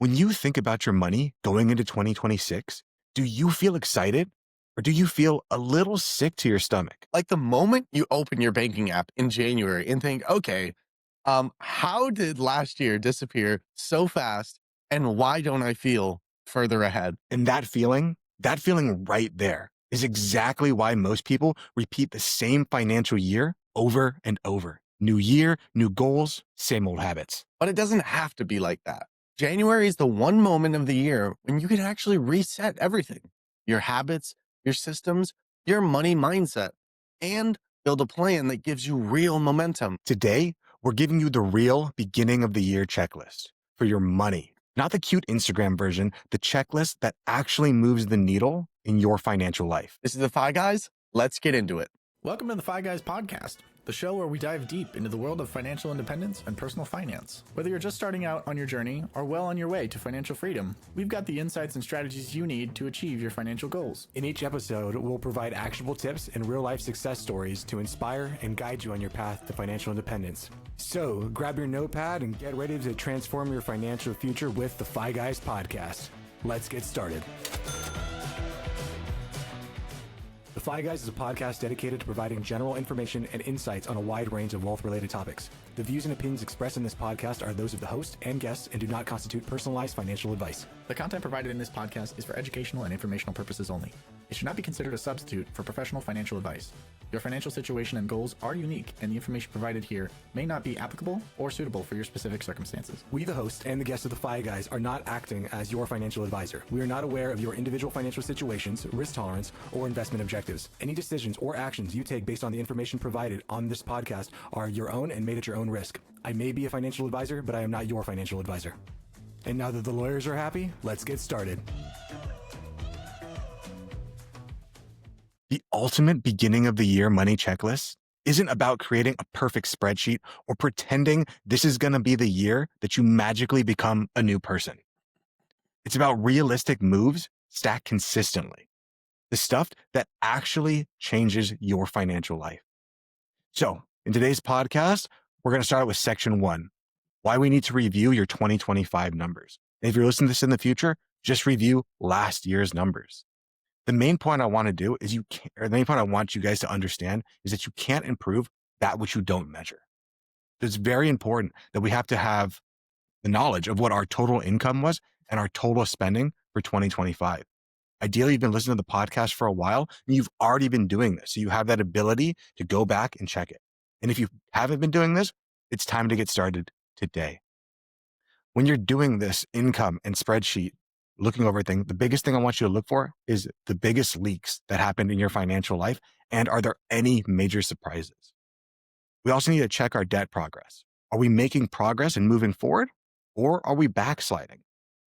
When you think about your money going into 2026, do you feel excited or do you feel a little sick to your stomach? Like the moment you open your banking app in January and think, okay, how did last year disappear so fast and why don't I feel further ahead? And that feeling right there is exactly why most people repeat the same financial year over and over. New year, new goals, same old habits. But it doesn't have to be like that. January is the one moment of the year when you can actually reset everything, your habits, your systems, your money mindset, and build a plan that gives you real momentum. Today, we're giving you the real beginning of the year checklist for your money, not the cute Instagram version, the checklist that actually moves the needle in your financial life. This is the Fi Guys. Let's get into it. Welcome to the Fi Guys podcast, the show where we dive deep into the world of financial independence and personal finance. Whether you're just starting out on your journey or well on your way to financial freedom, we've got the insights and strategies you need to achieve your financial goals. In each episode, we'll provide actionable tips and real-life success stories to inspire and guide you on your path to financial independence. So, grab your notepad and get ready to transform your financial future with the Fi Guys podcast. Let's get started. The Fi Guys is a podcast dedicated to providing general information and insights on a wide range of wealth-related topics. The views and opinions expressed in this podcast are those of the host and guests and do not constitute personalized financial advice. The content provided in this podcast is for educational and informational purposes only. It should not be considered a substitute for professional financial advice. Your financial situation and goals are unique, and the information provided here may not be applicable or suitable for your specific circumstances. We, the host and the guests of the Fi Guys, are not acting as your financial advisor. We are not aware of your individual financial situations, risk tolerance, or investment objectives. Any decisions or actions you take based on the information provided on this podcast are your own and made at your own risk. I may be a financial advisor, but I am not your financial advisor. And now that the lawyers are happy, let's get started. The ultimate beginning of the year money checklist isn't about creating a perfect spreadsheet or pretending this is going to be the year that you magically become a new person. It's about realistic moves stacked consistently. The stuff that actually changes your financial life. So in today's podcast, we're going to start with section 1, why we need to review your 2025 numbers. And if you're listening to this in the future, just review last year's numbers. The main point I want to do is the main point I want you guys to understand is that you can't improve that which you don't measure. So it's very important that we have to have the knowledge of what our total income was and our total spending for 2025. Ideally, you've been listening to the podcast for a while and you've already been doing this. So you have that ability to go back and check it. And if you haven't been doing this, it's time to get started today. When you're doing this income and spreadsheet, looking over things, the biggest thing I want you to look for is the biggest leaks that happened in your financial life. And are there any major surprises? We also need to check our debt progress. Are we making progress and moving forward, or are we backsliding?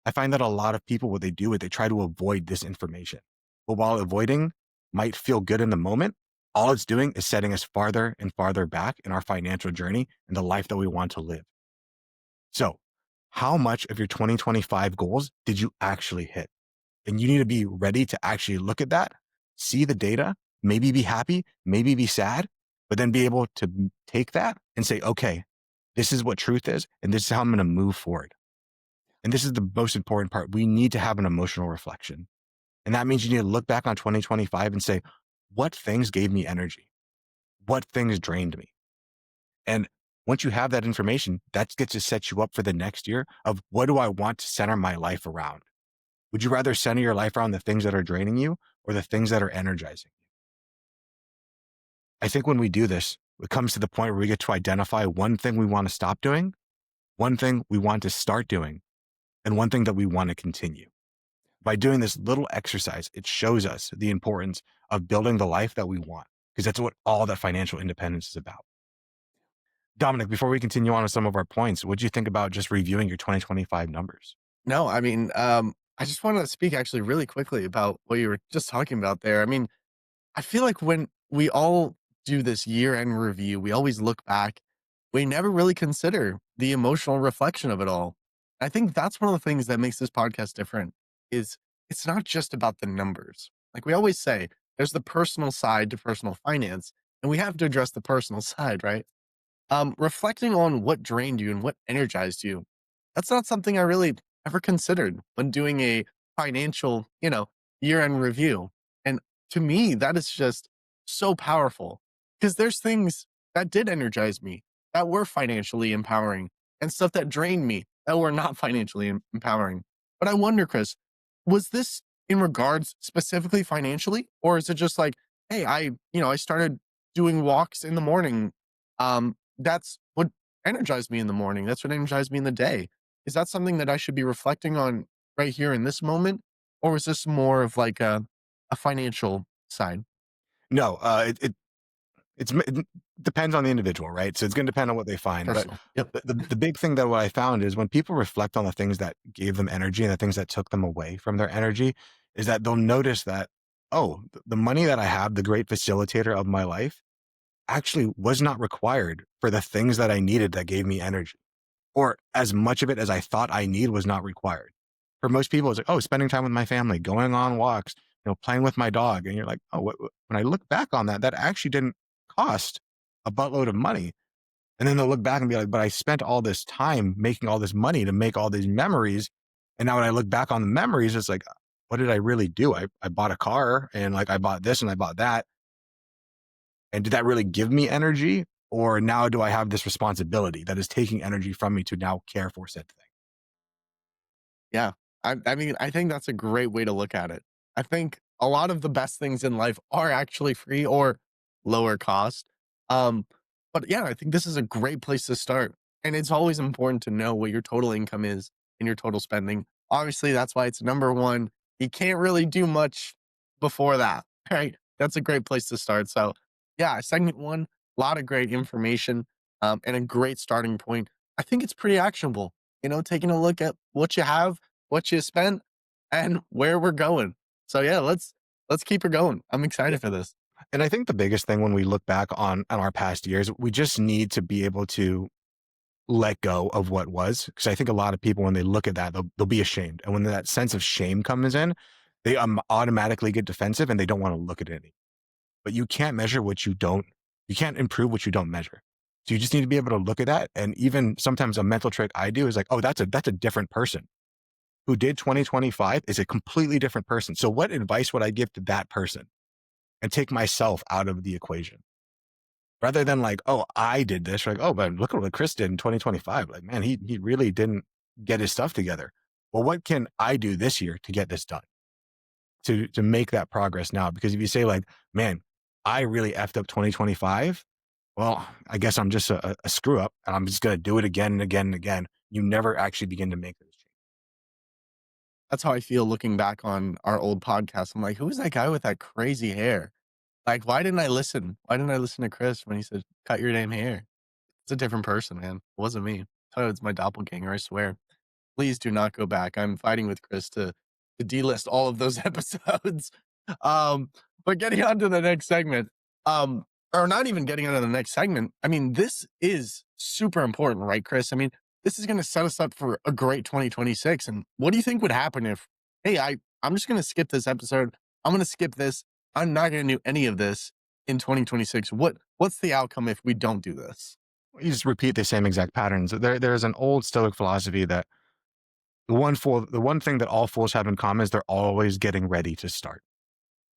I find that a lot of people, what they do is they try to avoid this information. But while avoiding might feel good in the moment, all it's doing is setting us farther and farther back in our financial journey and the life that we want to live. So, how much of your 2025 goals did you actually hit? And you need to be ready to actually look at that, see the data, maybe be happy, maybe be sad, but then be able to take that and say, okay, this is what truth is, and this is how I'm going to move forward. And this is the most important part. We need to have an emotional reflection. And that means you need to look back on 2025 and say, what things gave me energy? What things drained me? And once you have that information, that gets to set you up for the next year of what do I want to center my life around? Would you rather center your life around the things that are draining you or the things that are energizing you? I think when we do this, it comes to the point where we get to identify one thing we want to stop doing, one thing we want to start doing, and one thing that we want to continue. By doing this little exercise, it shows us the importance of building the life that we want, because that's what all that financial independence is about. Dominic, before we continue on with some of our points, what do you think about just reviewing your 2025 numbers? No, I just want to speak actually really quickly about what you were just talking about there. I feel like when we all do this year-end review, we always look back. We never really consider the emotional reflection of it all. I think that's one of the things that makes this podcast different is it's not just about the numbers. Like we always say, there's the personal side to personal finance, and we have to address the personal side, right? Reflecting on what drained you and what energized you. That's not something I really ever considered when doing a financial, year-end review. And to me, that is just so powerful because there's things that did energize me that were financially empowering and stuff that drained me that were not financially empowering. But I wonder, Chris, was this in regards specifically financially, or is it just like, hey, I started doing walks in the morning. That's what energized me in the morning. That's what energized me in the day. Is that something that I should be reflecting on right here in this moment? Or is this more of like a financial side? No, it depends on the individual, right? So it's going to depend on what they find. But Personal. Yep. the big thing that what I found is when people reflect on the things that gave them energy and the things that took them away from their energy, is that they'll notice that, oh, the money that I have, the great facilitator of my life, actually was not required for the things that I needed that gave me energy, or as much of it as I thought I need was not required. For most people, it's like, oh, spending time with my family, going on walks, playing with my dog. And you're like, oh, when I look back on that, that actually didn't cost a buttload of money. And then they'll look back and be like, but I spent all this time making all this money to make all these memories. And now when I look back on the memories, it's like, what did I really do? I bought a car and like I bought this and I bought that. And did that really give me energy? Or now do I have this responsibility that is taking energy from me to now care for said thing? Yeah. I mean, I think that's a great way to look at it. I think a lot of the best things in life are actually free or lower cost. Um, but yeah, I think this is a great place to start. And it's always important to know what your total income is and your total spending. Obviously, that's why it's number one. You can't really do much before that, right? That's a great place to start. So, yeah, segment one, a lot of great information and a great starting point. I think it's pretty actionable, taking a look at what you have, what you spent, and where we're going. So yeah, let's keep it going. I'm Yeah. excited for this. And I think the biggest thing when we look back on our past years, we just need to be able to let go of what was. Because I think a lot of people, when they look at that, they'll be ashamed. And when that sense of shame comes in, they automatically get defensive and they don't want to look at it anymore. But you can't measure what you can't improve what you don't measure. So you just need to be able to look at that. And even sometimes a mental trick I do is like, oh, that's a different person. Who did 2025 is a completely different person. So what advice would I give to that person? And take myself out of the equation rather than like, oh, I did this. Like, oh, but look at what Chris did in 2025. Like, man, he really didn't get his stuff together. Well, what can I do this year to get this done? To make that progress now? Because if you say like, man, I really effed up 2025, well, I guess I'm just a screw up and I'm just going to do it again and again and again. You never actually begin to make those changes. That's how I feel looking back on our old podcast. I'm like, who was that guy with that crazy hair? Like, why didn't I listen? Why didn't I listen to Chris when he said, cut your damn hair? It's a different person, man. It wasn't me. Oh, it's my doppelganger, I swear. Please do not go back. I'm fighting with Chris to delist all of those episodes. Um, but getting on to the next segment, or not even getting on to the next segment. I mean, this is super important, right, Chris? I mean, this is going to set us up for a great 2026. And what do you think would happen if, hey, I'm just going to skip this episode. I'm going to skip this. I'm not going to do any of this in 2026. What's the outcome if we don't do this? You just repeat the same exact patterns. There's an old Stoic philosophy that the one thing that all fools have in common is they're always getting ready to start.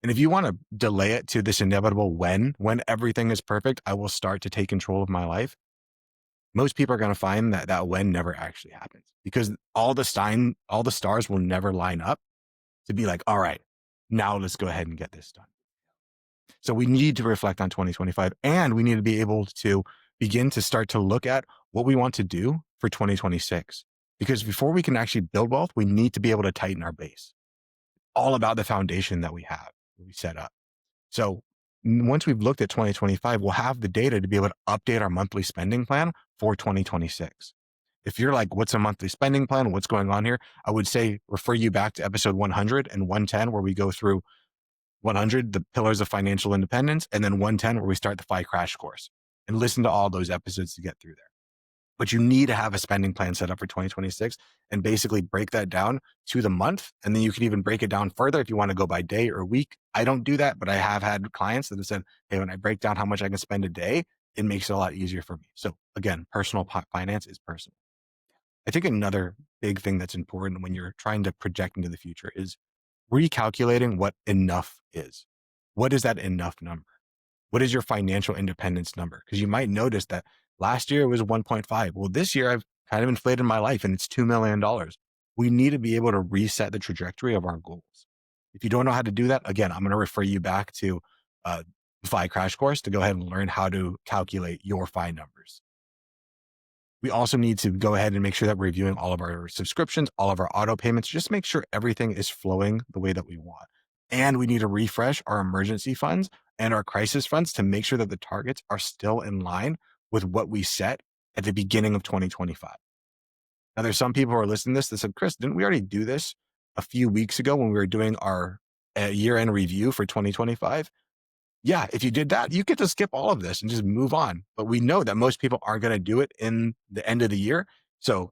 And if you want to delay it to this inevitable when everything is perfect, I will start to take control of my life. Most people are going to find that that when never actually happens because all the stars will never line up to be like, all right, now let's go ahead and get this done. So we need to reflect on 2025 and we need to be able to begin to start to look at what we want to do for 2026. Because before we can actually build wealth, we need to be able to tighten our base. All about the foundation that we have, that we set up. So once we've looked at 2025, we'll have the data to be able to update our monthly spending plan for 2026. If you're like, what's a monthly spending plan? What's going on here? I would say refer you back to episode 100 and 110, where we go through 100, the pillars of financial independence, and then 110, where we start the FI crash course, and listen to all those episodes to get through there. But you need to have a spending plan set up for 2026 and basically break that down to the month. And then you can even break it down further if you want to go by day or week. I don't do that, but I have had clients that have said, hey, when I break down how much I can spend a day, it makes it a lot easier for me. So again, personal finance is personal. I think another big thing that's important when you're trying to project into the future is recalculating what enough is. What is that enough number? What is your financial independence number? Because you might notice that last year it was 1.5. Well, this year I've kind of inflated my life and it's $2 million. We need to be able to reset the trajectory of our goals. If you don't know how to do that, again, I'm going to refer you back to the FI crash course to go ahead and learn how to calculate your FI numbers. We also need to go ahead and make sure that we're reviewing all of our subscriptions, all of our auto payments, just make sure everything is flowing the way that we want. And we need to refresh our emergency funds and our crisis funds to make sure that the targets are still in line with what we set at the beginning of 2025. Now, there's some people who are listening to this that said, Chris, didn't we already do this a few weeks ago when we were doing our year-end review for 2025? Yeah, if you did that, you get to skip all of this and just move on. But we know that most people aren't going to do it in the end of the year. So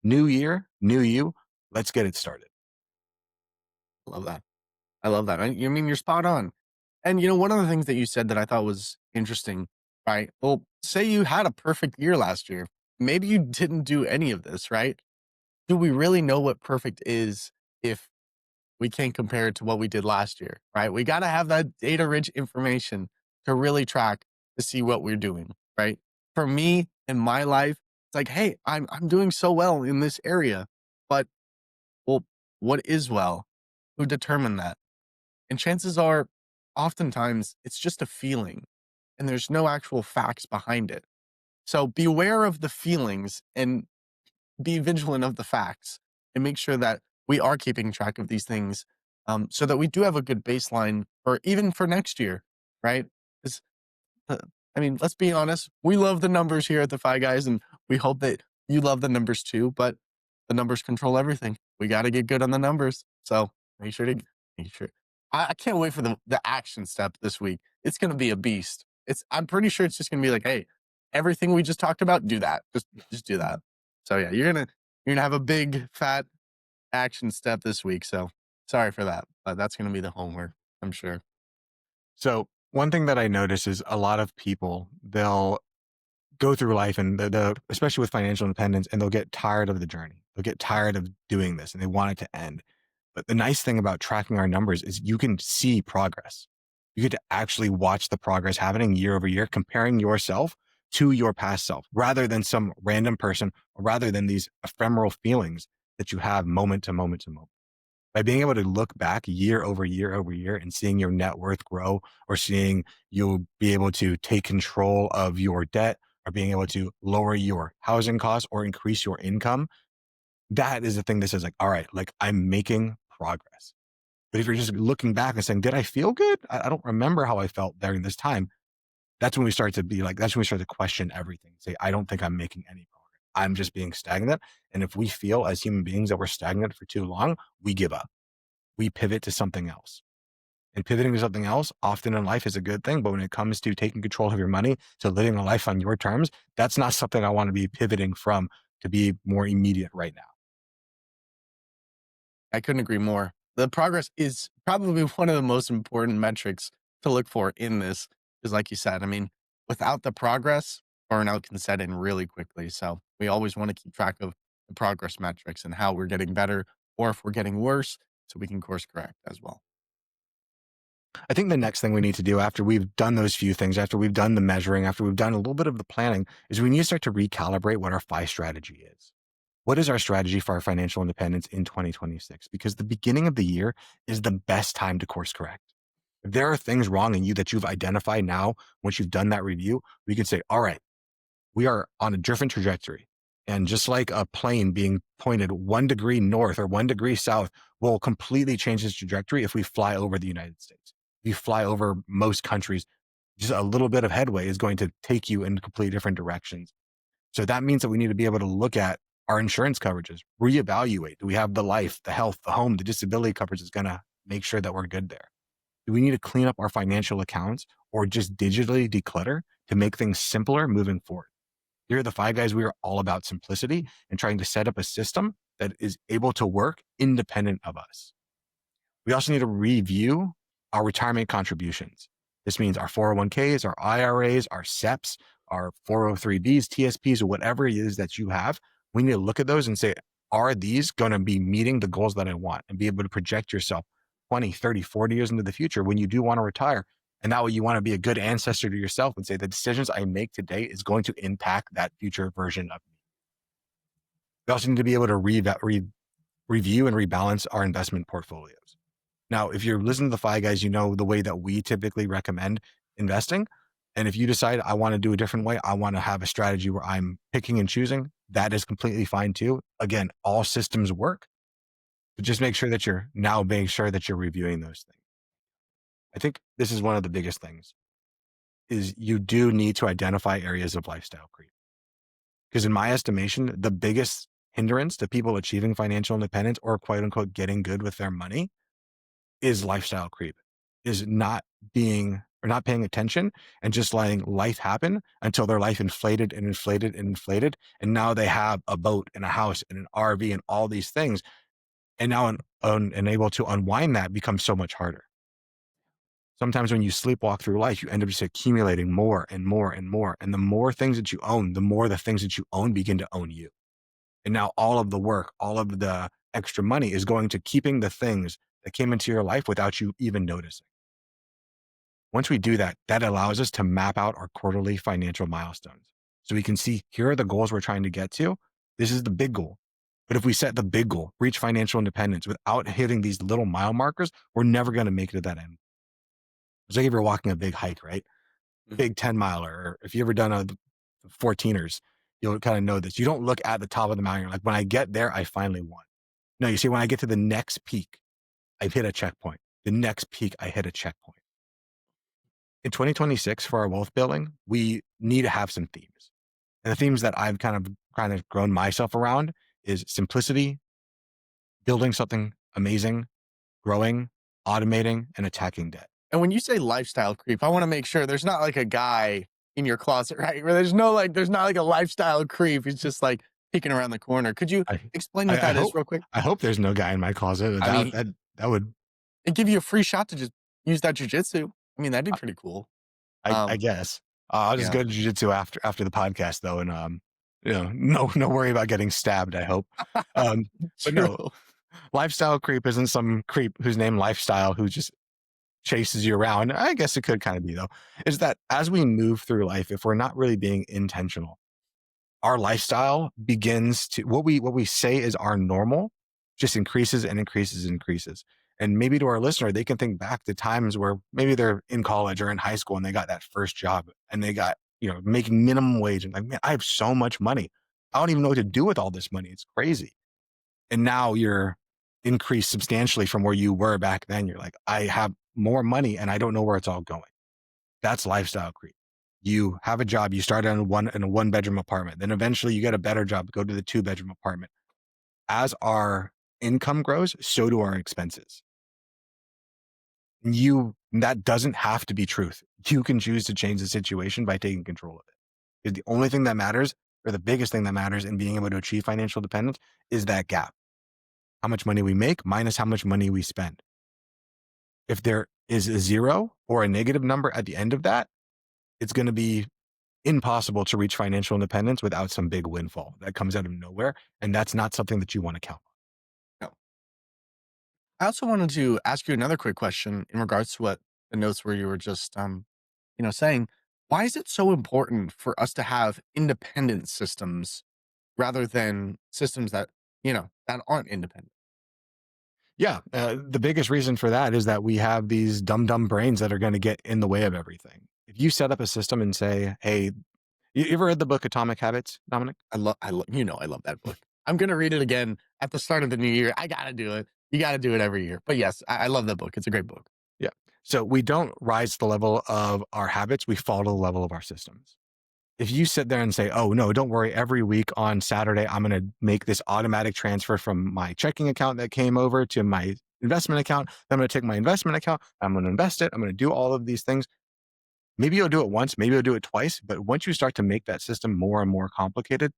new year, new you, let's get it started. Love that. I love that. I mean, you're spot on. And one of the things that you said that I thought was interesting, right? Well, say you had a perfect year last year. Maybe you didn't do any of this, right? Do we really know what perfect is if we can't compare it to what we did last year, right? We got to have that data rich information to really track to see what we're doing, right? For me in my life, it's like, hey, I'm doing so well in this area, but well, what is well? Who determined that? And chances are, oftentimes, it's just a feeling and there's no actual facts behind it. So beware of the feelings and be vigilant of the facts and make sure that we are keeping track of these things so that we do have a good baseline for even for next year, right? 'Cause, uh, I mean, let's be honest. We love the numbers here at the Fi Guys, and we hope that you love the numbers too. But the numbers control everything. We got to get good on the numbers. So make sure to make sure. I can't wait for the action step this week. It's going to be a beast. I'm pretty sure it's just going to be like, hey, everything we just talked about, do that. Just do that. So yeah, you're gonna have a big fat action step this week. So sorry for that, but that's gonna be the homework, I'm sure. So one thing that I notice is a lot of people, they'll go through life and especially with financial independence, and they'll get tired of the journey. They'll get tired of doing this and they want it to end. But the nice thing about tracking our numbers is you can see progress. You get to actually watch the progress happening year over year, comparing yourself to your past self rather than some random person, or rather than these ephemeral feelings that you have moment to moment to moment. By being able to look back year over year over year and seeing your net worth grow, or seeing you'll be able to take control of your debt, or being able to lower your housing costs or increase your income, that is the thing that says like, all right, like I'm making progress. But if you're just looking back and saying, did I feel good? I don't remember how I felt during this time. That's when we start to be like, that's when we start to question everything. Say, I don't think I'm making any progress. I'm just being stagnant. And if we feel as human beings that we're stagnant for too long, we give up. We pivot to something else. And pivoting to something else often in life is a good thing. But when it comes to taking control of your money, to living a life on your terms, that's not something I want to be pivoting from to be more immediate right now. I couldn't agree more. The progress is probably one of the most important metrics to look for in this. Because like you said, I mean, without the progress, burnout can set in really quickly. So we always want to keep track of the progress metrics and how we're getting better or if we're getting worse so we can course correct as well. I think the next thing we need to do after we've done those few things, after we've done the measuring, after we've done a little bit of the planning, is we need to start to recalibrate what our FI strategy is. What is our strategy for our financial independence in 2026? Because the beginning of the year is the best time to course correct. If there are things wrong in you that you've identified now, once you've done that review, we can say, all right, we are on a different trajectory. And just like a plane being pointed 1 degree north or 1 degree south will completely change its trajectory if we fly over the United States. If you fly over most countries, just a little bit of headway is going to take you in completely different directions. So that means that we need to be able to look at our insurance coverages, reevaluate. Do we have the life, the health, the home, the disability coverage is going to make sure that we're good there? Do we need to clean up our financial accounts or just digitally declutter to make things simpler moving forward? Here at the Five Guys, we are all about simplicity and trying to set up a system that is able to work independent of us. We also need to review our retirement contributions. This means our 401ks, our IRAs, our SEPs, our 403bs, TSPs, or whatever it is that you have. We need to look at those and say, are these going to be meeting the goals that I want, and be able to project yourself 20, 30, 40 years into the future when you do want to retire. And that way you want to be a good ancestor to yourself and say the decisions I make today is going to impact that future version of me. We also need to be able to review and rebalance our investment portfolios. Now, if you're listening to the Fi Guys, you know the way that we typically recommend investing. And if you decide I want to do a different way, I want to have a strategy where I'm picking and choosing, that is completely fine too. Again, all systems work, but just make sure that you're reviewing those things. I think this is one of the biggest things is you do need to identify areas of lifestyle creep. Because in my estimation, the biggest hindrance to people achieving financial independence or quote unquote getting good with their money is lifestyle creep, is not paying attention and just letting life happen until their life inflated and inflated and inflated. And now they have a boat and a house and an RV and all these things. And now and able to unwind that becomes so much harder. Sometimes when you sleepwalk through life, you end up just accumulating more and more and more. And the more things that you own, the more the things that you own begin to own you. And now all of the work, all of the extra money is going to keeping the things that came into your life without you even noticing. Once we do that, that allows us to map out our quarterly financial milestones. So we can see here are the goals we're trying to get to. This is the big goal. But if we set the big goal, reach financial independence without hitting these little mile markers, we're never going to make it to that end. It's like if you're walking a big hike, right? Big 10 miler, or if you've ever done a 14ers, you'll kind of know this. You don't look at the top of the mountain. You're like, when I get there, I finally won. No, you see, when I get to the next peak, I've hit a checkpoint. The next peak, I hit a checkpoint. In 2026, for our wealth building, we need to have some themes. And the themes that I've kind of grown myself around is simplicity, building something amazing, growing, automating, and attacking debt. And when you say lifestyle creep, I want to make sure there's not like a guy in your closet, right? Where there's not like a lifestyle creep. He's just like peeking around the corner. Could you I, explain what that is real quick? I hope there's no guy in my closet. I mean, That would, it'd give you a free shot to just use that jujitsu. I mean, that'd be pretty cool. I guess. I'll just Yeah. go to jujitsu after the podcast though. And, no worry about getting stabbed, I hope. But no, True. lifestyle creep isn't some creep whose name lifestyle who just chases you around. I guess it could kind of be though, is that as we move through life, if we're not really being intentional, our lifestyle begins to what we say is our normal just increases and increases and increases. And maybe to our listener, they can think back to times where maybe they're in college or in high school and they got that first job and they got, making minimum wage and like, man, I have so much money. I don't even know what to do with all this money. It's crazy. And now you're increased substantially from where you were back then. You're like, I have more money and I don't know where it's all going. That's lifestyle creep. You have a job, you start in a one bedroom apartment, then eventually you get a better job, go to the 2-bedroom apartment. As our income grows, so do our expenses. That doesn't have to be truth. You can choose to change the situation by taking control of it. Because the only thing that matters, or the biggest thing that matters in being able to achieve financial independence, is that gap. How much money we make minus how much money we spend. If there is a zero or a negative number at the end of that, it's going to be impossible to reach financial independence without some big windfall that comes out of nowhere. And that's not something that you want to count on. No. I also wanted to ask you another quick question in regards to what the notes where you were just, saying, why is it so important for us to have independent systems rather than systems that aren't independent? Yeah. The biggest reason for that is that we have these dumb brains that are going to get in the way of everything. If you set up a system and say, hey, you ever read the book Atomic Habits, Dominic? I love I love that book. I'm gonna read it again at the start of the new year. I gotta do it. You gotta do it every year. But yes, I love that book. It's a great book. Yeah. So we don't rise to the level of our habits. We fall to the level of our systems. If you sit there and say, oh, no, don't worry, every week on Saturday, I'm going to make this automatic transfer from my checking account that came over to my investment account. Then I'm going to take my investment account. I'm going to invest it. I'm going to do all of these things. Maybe you'll do it once, maybe you'll do it twice. But once you start to make that system more and more complicated,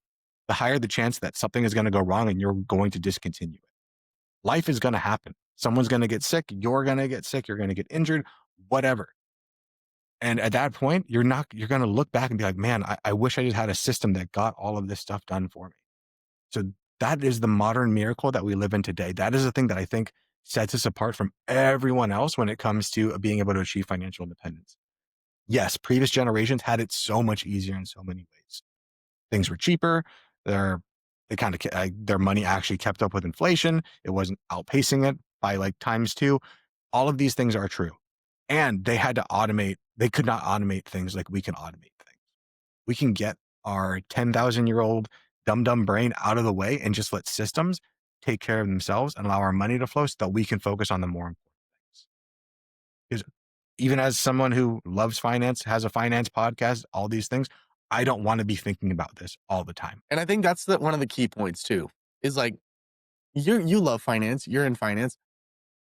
the higher the chance that something is going to go wrong and you're going to discontinue it. Life is going to happen. Someone's going to get sick. You're going to get sick. You're going to get injured, whatever. And at that point, you're going to look back and be like, man, I wish I just had a system that got all of this stuff done for me. So that is the modern miracle that we live in today. That is the thing that I think sets us apart from everyone else when it comes to being able to achieve financial independence. Yes, previous generations had it so much easier in so many ways. Things were cheaper. Their they kind of their money actually kept up with inflation. It wasn't outpacing it by like times two. All of these things are true, and they had to automate. They could not automate things like we can automate things. We can get our 10,000-year-old dumb brain out of the way and just let systems take care of themselves and allow our money to flow so that we can focus on the more important things. Because even as someone who loves finance, has a finance podcast, all these things, I don't want to be thinking about this all the time. And I think that's one of the key points too, is like you love finance, you're in finance,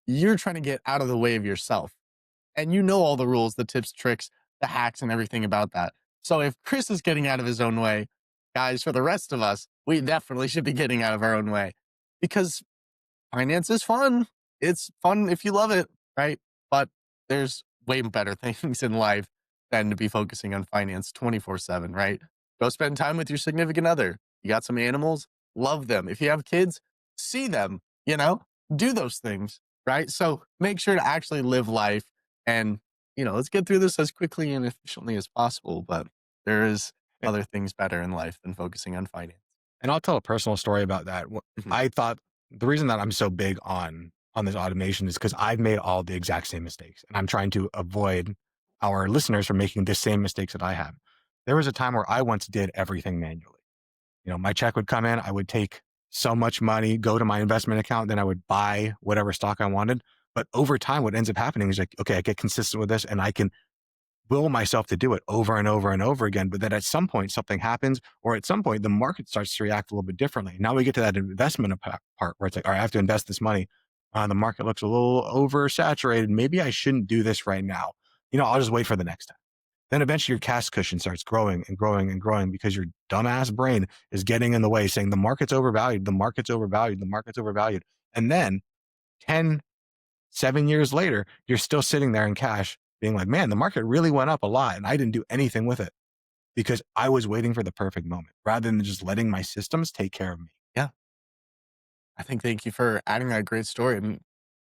you're trying to get out of the way of yourself. And you know all the rules, the tips, tricks, the hacks, and everything about that. So if Chris is getting out of his own way, guys, for the rest of us, we definitely should be getting out of our own way because finance is fun. It's fun if you love it, right? But there's way better things in life than to be focusing on finance 24/7, right? Go spend time with your significant other. You got some animals, love them. If you have kids, see them, do those things, right? So make sure to actually live life and, let's get through this as quickly and efficiently as possible. But there is other things better in life than focusing on finance. And I'll tell a personal story about that. Mhm. I thought the reason that I'm so big on this automation is because I've made all the exact same mistakes, and I'm trying to avoid our listeners from making the same mistakes that I have. There was a time where I once did everything manually. My check would come in, I would take so much money, go to my investment account, then I would buy whatever stock I wanted. But over time, what ends up happening is like, okay, I get consistent with this and I can will myself to do it over and over and over again. But then at some point, something happens, or at some point, the market starts to react a little bit differently. Now we get to that investment part where it's like, all right, I have to invest this money. The market looks a little oversaturated. Maybe I shouldn't do this right now. I'll just wait for the next time. Then eventually your cash cushion starts growing and growing and growing because your dumbass brain is getting in the way saying the market's overvalued, the market's overvalued, the market's overvalued. And then 10, 7 years later, you're still sitting there in cash being like, man, the market really went up a lot and I didn't do anything with it because I was waiting for the perfect moment rather than just letting my systems take care of me. Yeah. I think thank you for adding that great story. And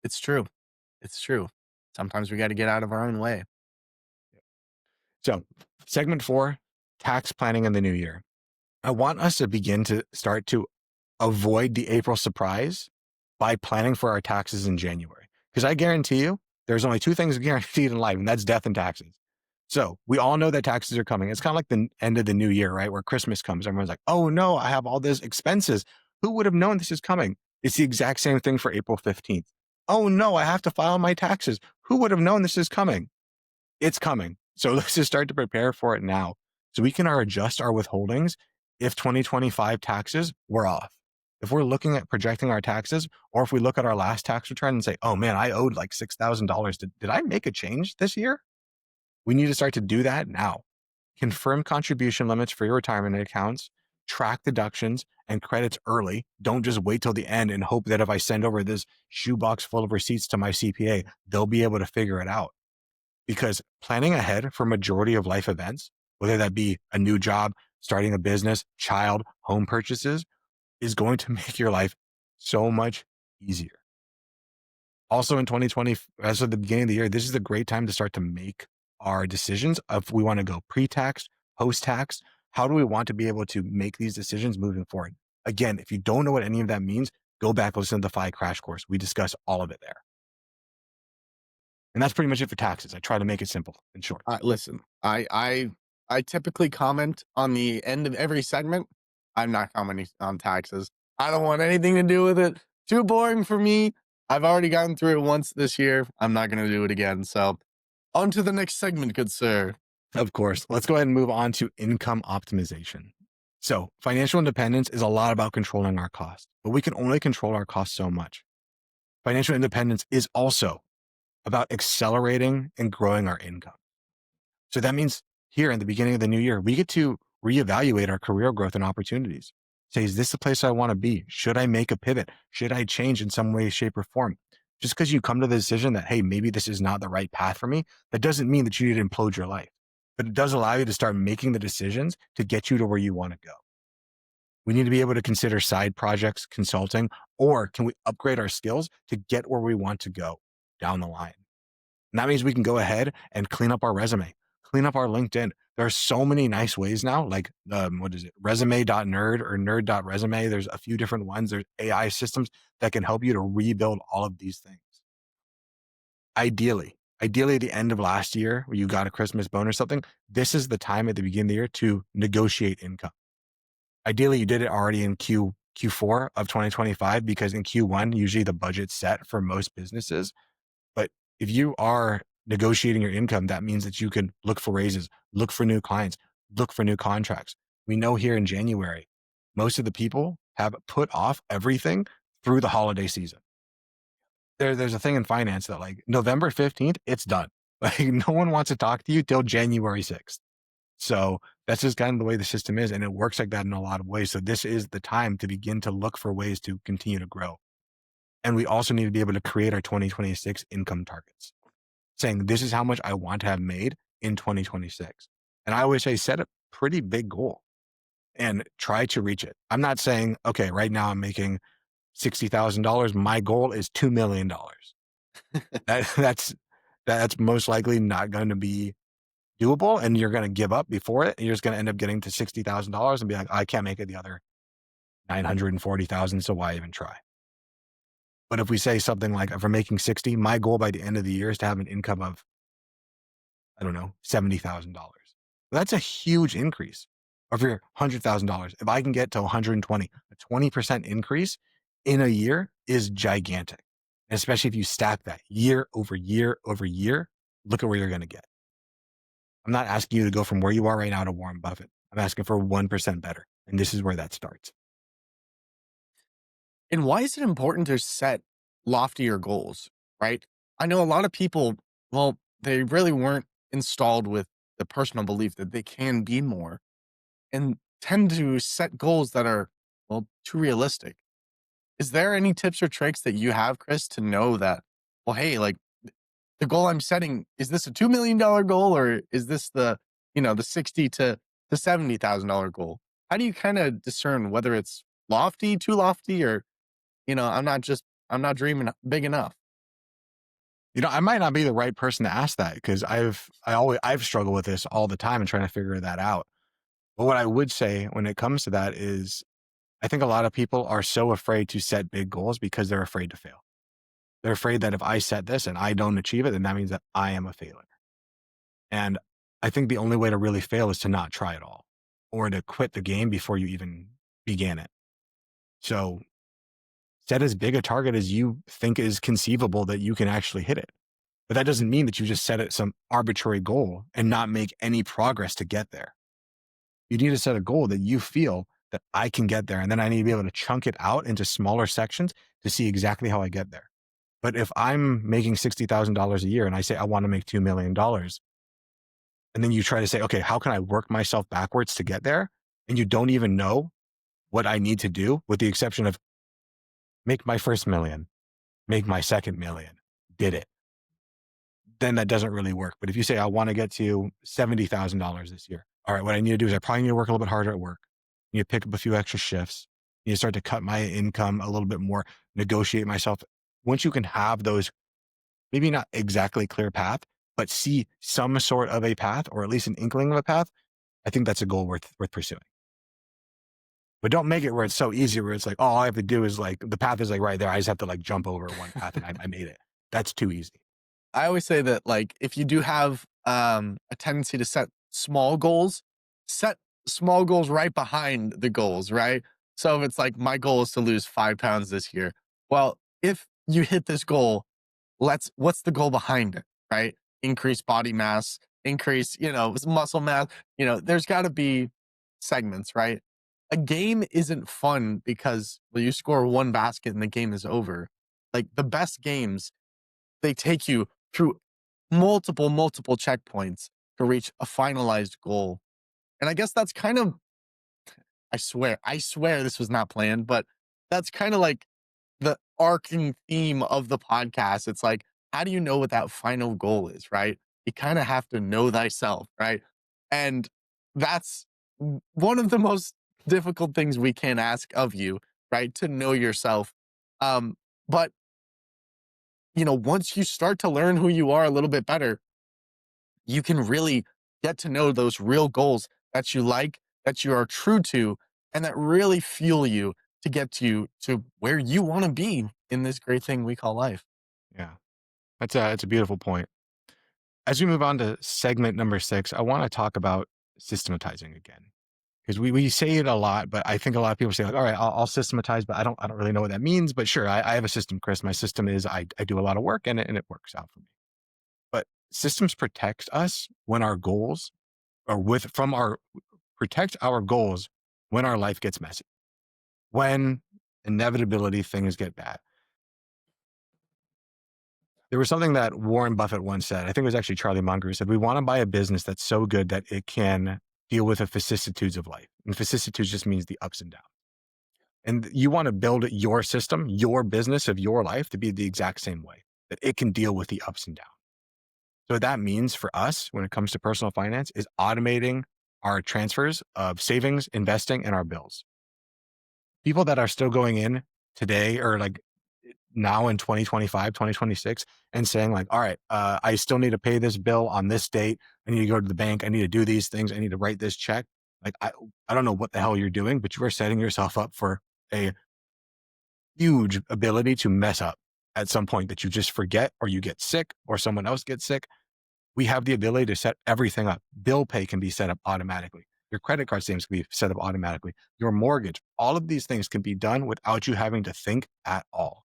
it's true. It's true. Sometimes we got to get out of our own way. So, segment 4, tax planning in the new year. I want us to begin to start to avoid the April surprise by planning for our taxes in January. Because I guarantee you, there's only two things guaranteed in life, and that's death and taxes. So we all know that taxes are coming. It's kind of like the end of the new year, right? Where Christmas comes. Everyone's like, oh no, I have all these expenses. Who would have known this is coming? It's the exact same thing for April 15th. Oh no, I have to file my taxes. Who would have known this is coming? It's coming. So let's just start to prepare for it now so we can adjust our withholdings if 2025 taxes were off. If we're looking at projecting our taxes, or if we look at our last tax return and say, oh man, I owed like $6,000. Did I make a change this year? We need to start to do that now. Confirm contribution limits for your retirement accounts, track deductions and credits early. Don't just wait till the end and hope that if I send over this shoebox full of receipts to my CPA, they'll be able to figure it out. Because planning ahead for majority of life events, whether that be a new job, starting a business, child, home purchases, is going to make your life so much easier. Also in 2020, as of the beginning of the year, this is a great time to start to make our decisions of if we want to go pre-tax, post-tax. How do we want to be able to make these decisions moving forward? Again, if you don't know what any of that means, go back, listen to the FI crash course. We discuss all of it there. And that's pretty much it for taxes. I try to make it simple and short. Listen, I typically comment on the end of every segment. I'm not commenting on taxes. I don't want anything to do with it. Too boring for me. I've already gotten through it once this year. I'm not going to do it again. So on to the next segment, good sir. Of course. Let's go ahead and move on to income optimization. So financial independence is a lot about controlling our costs, but we can only control our costs so much. Financial independence is also about accelerating and growing our income. So that means here in the beginning of the new year, we get to reevaluate our career growth and opportunities. Say, is this the place I want to be? Should I make a pivot? Should I change in some way, shape, or form? Just because you come to the decision that, hey, maybe this is not the right path for me, that doesn't mean that you need to implode your life. But it does allow you to start making the decisions to get you to where you want to go. We need to be able to consider side projects, consulting, or can we upgrade our skills to get where we want to go down the line? And that means we can go ahead and clean up our resume, clean up our LinkedIn. There are so many nice ways now, like what is it, resume.nerd or nerd.resume. There's a few different ones. There's AI systems that can help you to rebuild all of these things. Ideally, at the end of last year, where you got a Christmas bonus or something, this is the time at the beginning of the year to negotiate income. Ideally, you did it already in Q4 of 2025, because in Q1, usually the budget's set for most businesses. But if you are negotiating your income, that means that you can look for raises, look for new clients, look for new contracts. We know here in January, most of the people have put off everything through the holiday season. There's a thing in finance that like November 15th, it's done. Like no one wants to talk to you till January 6th. So that's just kind of the way the system is. And it works like that in a lot of ways. So this is the time to begin to look for ways to continue to grow. And we also need to be able to create our 2026 income targets, saying this is how much I want to have made in 2026. And I always say set a pretty big goal and try to reach it. I'm not saying, okay, right now I'm making $60,000. My goal is $2 million. That's most likely not going to be doable, and you're going to give up before it. And you're just going to end up getting to $60,000 and be like, I can't make it the other 940,000. So why even try? But if we say something like, if we're making 60, my goal by the end of the year is to have an income of, I don't know, $70,000. That's a huge increase. Or if you're $100,000, if I can get to 120, a 20% increase in a year is gigantic. And especially if you stack that year over year over year, look at where you're going to get. I'm not asking you to go from where you are right now to Warren Buffett. I'm asking for 1% better. And this is where that starts. And why is it important to set loftier goals, right? I know a lot of people, well, they really weren't installed with the personal belief that they can be more and tend to set goals that are, well, too realistic. Is there any tips or tricks that you have, Chris, to know that, well, hey, like the goal I'm setting, is this a $2 million goal or is this the 60 to $70,000 goal? How do you kind of discern whether it's lofty, too lofty, or I'm not dreaming big enough. I might not be the right person to ask that, because I've struggled with this all the time and trying to figure that out. But what I would say when it comes to that is I think a lot of people are so afraid to set big goals because they're afraid to fail. They're afraid that if I set this and I don't achieve it, then that means that I am a failure. And I think the only way to really fail is to not try at all, or to quit the game before you even began it. So set as big a target as you think is conceivable that you can actually hit it. But that doesn't mean that you just set it some arbitrary goal and not make any progress to get there. You need to set a goal that you feel that I can get there. And then I need to be able to chunk it out into smaller sections to see exactly how I get there. But if I'm making $60,000 a year and I say I want to make $2 million, and then you try to say, okay, how can I work myself backwards to get there? And you don't even know what I need to do, with the exception of make my first million, make my second million, did it. Then that doesn't really work. But if you say, I want to get to $70,000 this year, all right, what I need to do is I probably need to work a little bit harder at work. I need to pick up a few extra shifts. I need to start to cut my income a little bit more, negotiate myself. Once you can have those, maybe not exactly clear path, but see some sort of a path, or at least an inkling of a path, I think that's a goal worth pursuing. But don't make it where it's so easy, where it's like, oh, all I have to do is like, the path is like right there. I just have to like jump over one path and I made it. That's too easy. I always say that, like, if you do have a tendency to set small goals right behind the goals, right? So if it's like my goal is to lose 5 pounds this year, well, if you hit this goal, what's the goal behind it, right? Increase body mass, increase, muscle mass. There's got to be segments, right? A game isn't fun because, well, you score one basket and the game is over. Like the best games, they take you through multiple checkpoints to reach a finalized goal. And I guess that's kind of, I swear this was not planned, but that's kind of like the arcing theme of the podcast. It's like, how do you know what that final goal is, right? You kind of have to know thyself, right? And that's one of the most difficult things we can ask of you, right? To know yourself. But once you start to learn who you are a little bit better, you can really get to know those real goals that you like, that you are true to, and that really fuel you to get you to where you want to be in this great thing we call life. Yeah, that's a beautiful point. As we move on to segment number 6, I want to talk about systematizing again. Because we say it a lot, but I think a lot of people say like, all right, I'll systematize, but I don't really know what that means. But sure, I have a system, Chris. My system is I do a lot of work and it works out for me. But systems protect us when our goals or with from our protect our goals when our life gets messy, when inevitability things get bad. There was something that Warren Buffett once said. I think it was actually Charlie Munger who said, "We want to buy a business that's so good that it can deal with the vicissitudes of life." And vicissitudes just means the ups and downs. And you want to build your system, your business of your life to be the exact same way that it can deal with the ups and downs. So what that means for us when it comes to personal finance is automating our transfers of savings, investing, and our bills. People that are still going in today or like now in 2025, 2026, and saying like, all right, I still need to pay this bill on this date. I need to go to the bank. I need to do these things. I need to write this check. Like, I don't know what the hell you're doing, but you are setting yourself up for a huge ability to mess up at some point that you just forget or you get sick or someone else gets sick. We have the ability to set everything up. Bill pay can be set up automatically. Your credit card statements can be set up automatically. Your mortgage, all of these things can be done without you having to think at all.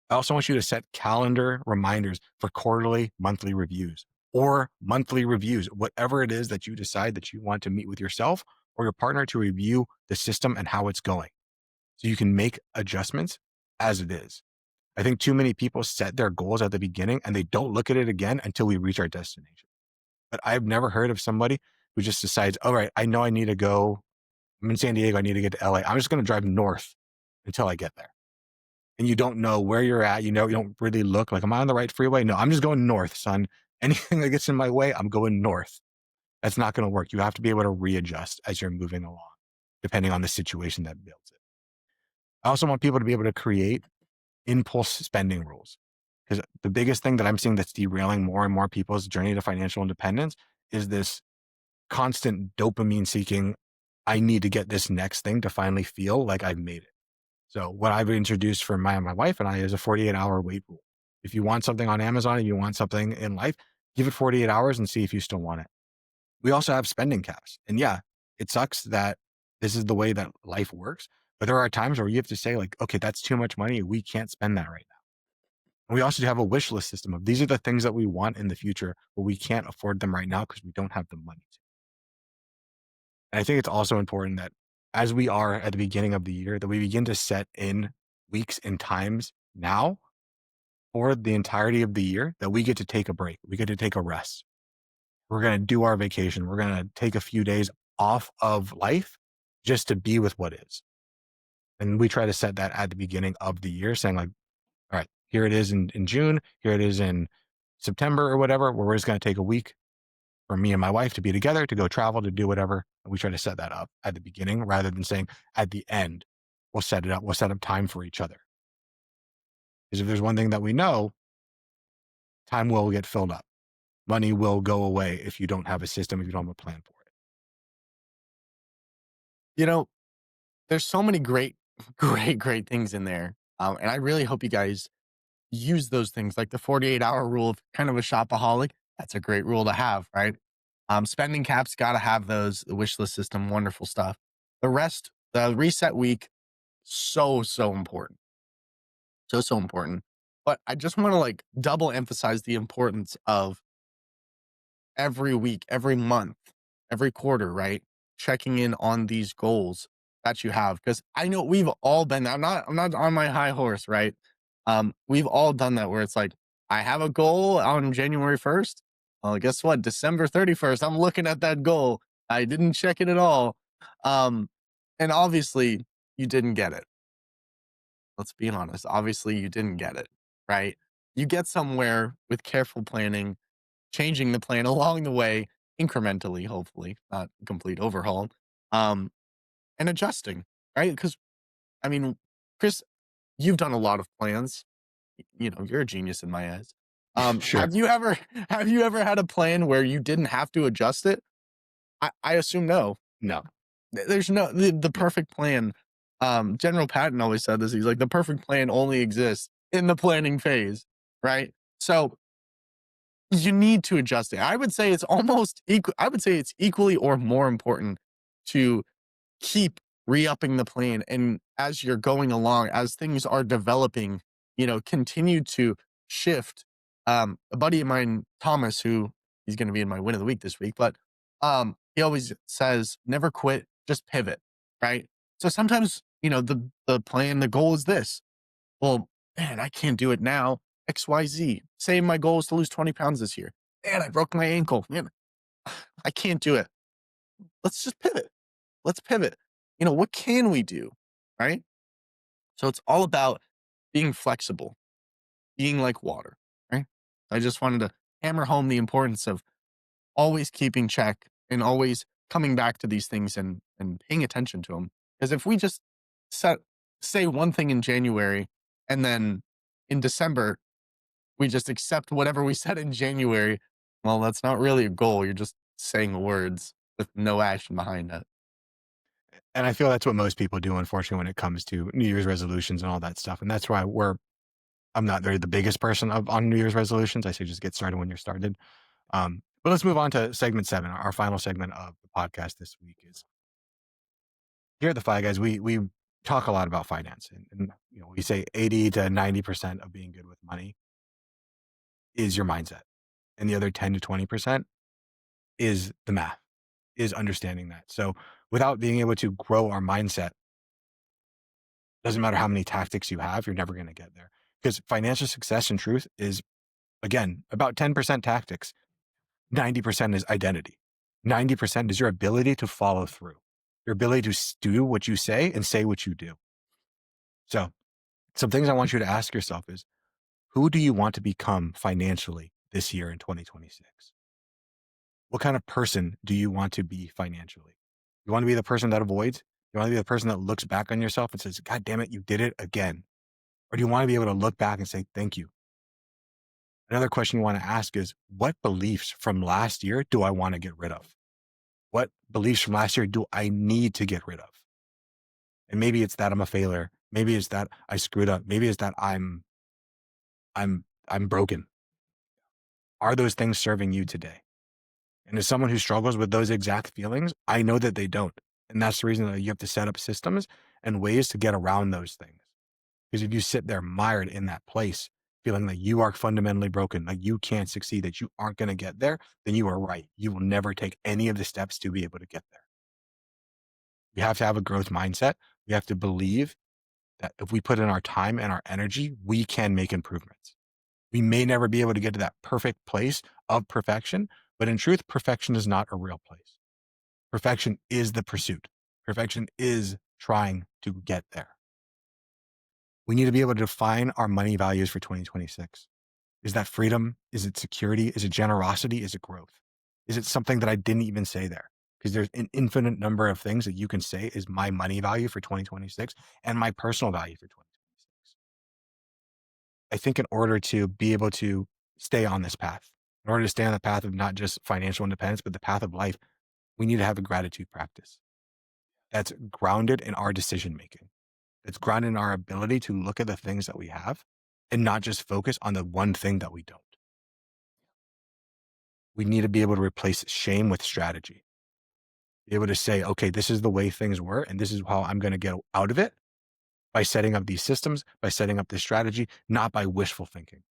I also want you to set calendar reminders for quarterly, monthly reviews or monthly reviews, whatever it is that you decide that you want to meet with yourself or your partner to review the system and how it's going. So you can make adjustments as it is. I think too many people set their goals at the beginning and they don't look at it again until we reach our destination. But I've never heard of somebody who just decides, all right, I know I need to go. I'm in San Diego. I need to get to LA. I'm just going to drive north until I get there. And you don't know where you're at. You don't really look like, am I on the right freeway? No, I'm just going north, son. Anything that gets in my way, I'm going north. That's not going to work. You have to be able to readjust as you're moving along, depending on the situation that builds it. I also want people to be able to create impulse spending rules. Because the biggest thing that I'm seeing that's derailing more and more people's journey to financial independence is this constant dopamine seeking. I need to get this next thing to finally feel like I've made it. So what I've introduced for my wife and I is a 48-hour wait rule. If you want something on Amazon and you want something in life, give it 48 hours and see if you still want it. We also have spending caps. And yeah, it sucks that this is the way that life works. But there are times where you have to say like, okay, that's too much money. We can't spend that right now. And we also have a wish list system of these are the things that we want in the future, but we can't afford them right now because we don't have the money to. And I think it's also important that as we are at the beginning of the year, that we begin to set in weeks and times now for the entirety of the year that we get to take a break. We get to take a rest. We're going to do our vacation. We're going to take a few days off of life just to be with what is. And we try to set that at the beginning of the year, saying like, all right, here it is in June, here it is in September or whatever, where we're just going to take a week for me and my wife to be together, to go travel, to do whatever. And we try to set that up at the beginning rather than saying at the end, we'll set it up. We'll set up time for each other. Because if there's one thing that we know, time will get filled up. Money will go away if you don't have a system, if you don't have a plan for it. You know, there's so many great, great things in there. And I really hope you guys use those things like the 48-hour rule. If you're kind of a shopaholic, that's a great rule to have, right? Spending caps, got to have those. The wish list system, wonderful stuff. The rest, the reset week, so important. So important. But I just want to like double emphasize the importance of every week, every month, every quarter, right? Checking in on these goals that you have. Cause I know we've all been, I'm not on my high horse, right? We've all done that where it's like, I have a goal on January 1st. Well, guess what? December 31st, I'm looking at that goal. I didn't check it at all. Um, and obviously you didn't get it. Let's be honest. Obviously you didn't get it, right? You get somewhere with careful planning, changing the plan along the way incrementally, hopefully, not complete overhaul. Um, and adjusting, right? Because I mean, Chris, you've done a lot of plans. You know, you're a genius in my eyes. Sure. Have you ever have you ever had a plan where you didn't have to adjust it? I assume no. No. There's no the perfect plan. General Patton always said this. He's like, the perfect plan only exists in the planning phase, right? So you need to adjust it. I would say it's almost equal. I would say it's equally or more important to keep re-upping the plan, and as you're going along, as things are developing, continue to shift. A buddy of mine, Thomas, who he's going to be in my win of the week this week, but he always says never quit, just pivot, right? So sometimes, the plan, the goal is this. Well, man, I can't do it now. XYZ. Say my goal is to lose 20 pounds this year. Man, I broke my ankle. Man, I can't do it. Let's just pivot. Let's pivot. What can we do? Right. So it's all about being flexible, being like water. Right. I just wanted to hammer home the importance of always keeping check and always coming back to these things and paying attention to them. Because if we just set say one thing in January and then in December we just accept whatever we said in January, well, that's not really a goal. You're just saying words with no action behind it. And I feel that's what most people do, unfortunately, when it comes to New Year's resolutions and all that stuff. And that's why I'm not very the biggest person on New Year's resolutions. I say just get started when you're started. But let's move on to segment 7. Our final segment of the podcast this week is here at the Fi Guys. We talk a lot about finance, and we say 80 to 90% of being good with money is your mindset, and the other 10 to 20% is the math, is understanding that. So without being able to grow our mindset, doesn't matter how many tactics you have, you're never going to get there. Because financial success in truth is, again, about 10% tactics, 90% is identity. 90% is your ability to follow through, your ability to do what you say and say what you do. So some things I want you to ask yourself is, who do you want to become financially this year in 2026? What kind of person do you want to be financially? You want to be the person that avoids? You want to be the person that looks back on yourself and says, God damn it, you did it again? Or do you want to be able to look back and say, thank you? Another question you want to ask is, what beliefs from last year do I want to get rid of? What beliefs from last year do I need to get rid of? And maybe it's that I'm a failure. Maybe it's that I screwed up. Maybe it's that I'm broken. Are those things serving you today? And as someone who struggles with those exact feelings, I know that they don't. And that's the reason that you have to set up systems and ways to get around those things. Because if you sit there mired in that place, feeling like you are fundamentally broken, like you can't succeed, that you aren't going to get there, then you are right. You will never take any of the steps to be able to get there. We have to have a growth mindset. We have to believe that if we put in our time and our energy, we can make improvements. We may never be able to get to that perfect place of perfection, but in truth, perfection is not a real place. Perfection is the pursuit. Perfection is trying to get there. We need to be able to define our money values for 2026. Is that freedom? Is it security? Is it generosity? Is it growth? Is it something that I didn't even say there? Because there's an infinite number of things that you can say is my money value for 2026 and my personal value for 2026. I think in order to be able to stay on this path, in order to stay on the path of not just financial independence, but the path of life, we need to have a gratitude practice that's grounded in our decision making. It's grounded in our ability to look at the things that we have and not just focus on the one thing that we don't. We need to be able to replace shame with strategy. Be able to say, okay, this is the way things were, and this is how I'm going to get out of it by setting up these systems, by setting up this strategy, not by wishful thinking.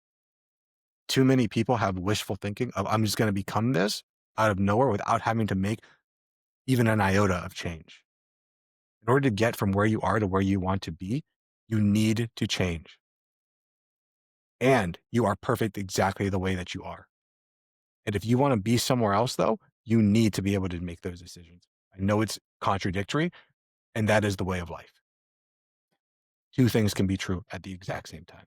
Too many people have wishful thinking of, I'm just going to become this out of nowhere without having to make even an iota of change. In order to get from where you are to where you want to be, you need to change. And you are perfect exactly the way that you are. And if you want to be somewhere else, though, you need to be able to make those decisions. I know it's contradictory, and that is the way of life. Two things can be true at the exact same time.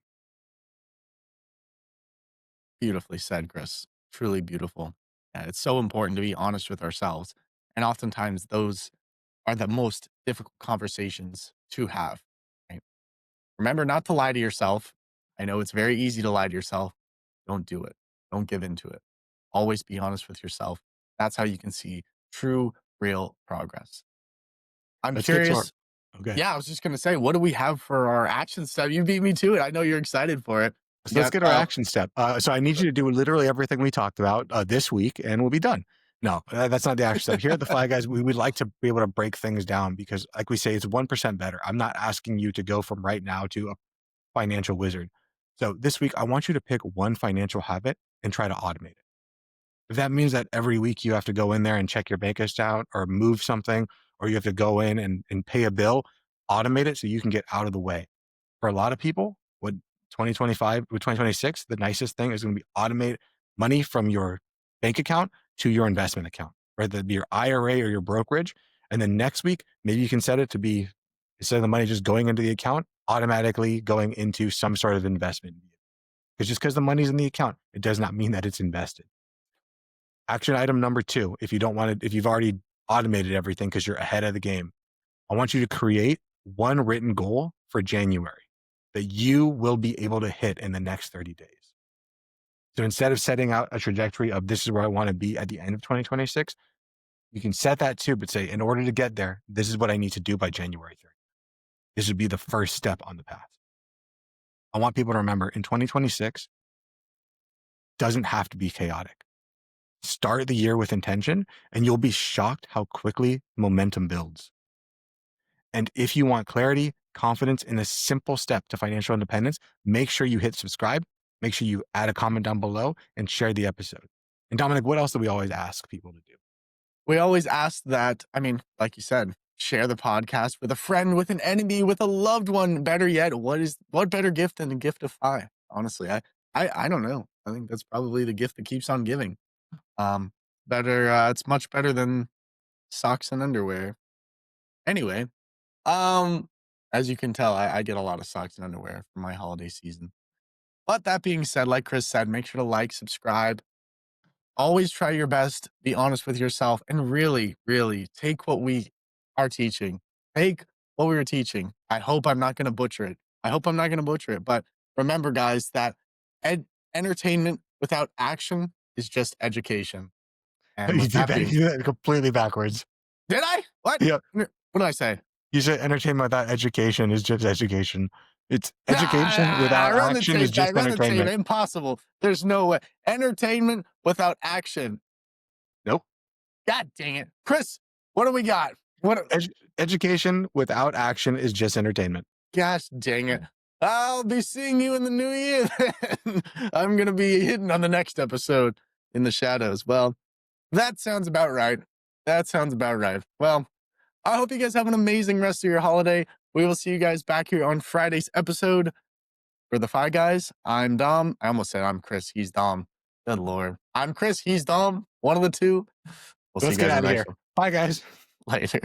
Beautifully said, Chris. Truly beautiful. Yeah, it's so important to be honest with ourselves. And oftentimes those are the most difficult conversations to have. Right? Remember not to lie to yourself. I know it's very easy to lie to yourself. Don't do it. Don't give into it. Always be honest with yourself. That's how you can see true, real progress. I'm Let's get to our curious. okay. Yeah, I was just gonna say, what do we have for our action step? You beat me to it. I know you're excited for it. So You let's got get our action step. So I need uh, you to do literally everything we talked about this week, and we'll be done. No, that's not the action step. Here at the Five Guys, we would like to be able to break things down because, like we say, it's 1% better. I'm not asking you to go from right now to a financial wizard. So this week, I want you to pick one financial habit and try to automate it. If that means that every week you have to go in there and check your bank account or move something, or you have to go in and pay a bill, automate it so you can get out of the way. For a lot of people, what 2025 or 2026, the nicest thing is going to be automate money from your bank account to your investment account, whether it be your IRA or your brokerage. And then next week, maybe you can set it to be, instead of the money just going into the account, automatically going into some sort of investment. Because just because the money's in the account, it does not mean that it's invested. Action item number 2, if you don't want it, if you've already automated everything because you're ahead of the game, I want you to create one written goal for January that you will be able to hit in the next 30 days. So instead of setting out a trajectory of this is where I want to be at the end of 2026, you can set that too, but say, in order to get there, this is what I need to do by January 30th. This would be the first step on the path. I want people to remember in 2026 doesn't have to be chaotic. Start the year with intention and you'll be shocked how quickly momentum builds. And if you want clarity, confidence in a simple step to financial independence, make sure you hit subscribe. Make sure you add a comment down below and share the episode. And Dominic, what else do we always ask people to do? we always ask that, I mean, like you said, share the podcast with a friend, with an enemy, with a loved one. Better yet, what better gift than the gift of five? Honestly, I don't know. I think that's probably the gift that keeps on giving. Um, better. It's much better than socks and underwear. Anyway, um, as you can tell, I get a lot of socks and underwear for my holiday season. But that being said, like Chris said, make sure to like, subscribe. Always try your best, be honest with yourself, and really, really take what we are teaching. Take what we were teaching. I hope I'm not going to butcher it. But remember, guys, that entertainment without action is just education. And You with did that that, being, you did that completely backwards. did I? What? Yeah. What did I say? You said entertainment without education is just education. It's education Ah, without run the action is tape back. just Run the tape. entertainment. Impossible. There's no way. Entertainment without action. Nope. God dang it. Chris, what do we got? What? Education without action is just entertainment. Gosh dang it. I'll be seeing you in the new year then. I'm going to be hidden on the next episode in the shadows. Well, that sounds about right. Well, I hope you guys have an amazing rest of your holiday. We will see you guys back here on Friday's episode for the Five Guys. I'm Dom. I almost said I'm Chris. He's Dom. Good Lord. I'm Chris. He's Dom. One of the two. We'll see Let's you get guys in out the of next here. one. Bye, guys. Later.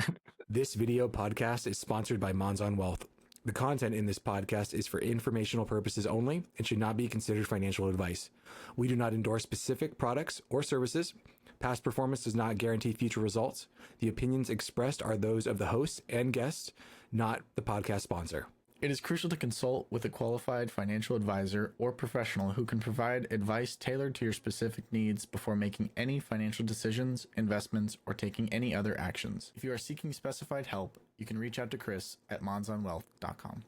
This video podcast is sponsored by Monzon Wealth. The content in this podcast is for informational purposes only and should not be considered financial advice. We do not endorse specific products or services. Past performance does not guarantee future results. The opinions expressed are those of the hosts and guests, not the podcast sponsor. It is crucial to consult with a qualified financial advisor or professional who can provide advice tailored to your specific needs before making any financial decisions, investments, or taking any other actions. If you are seeking specified help, you can reach out to Chris at monzonwealth.com.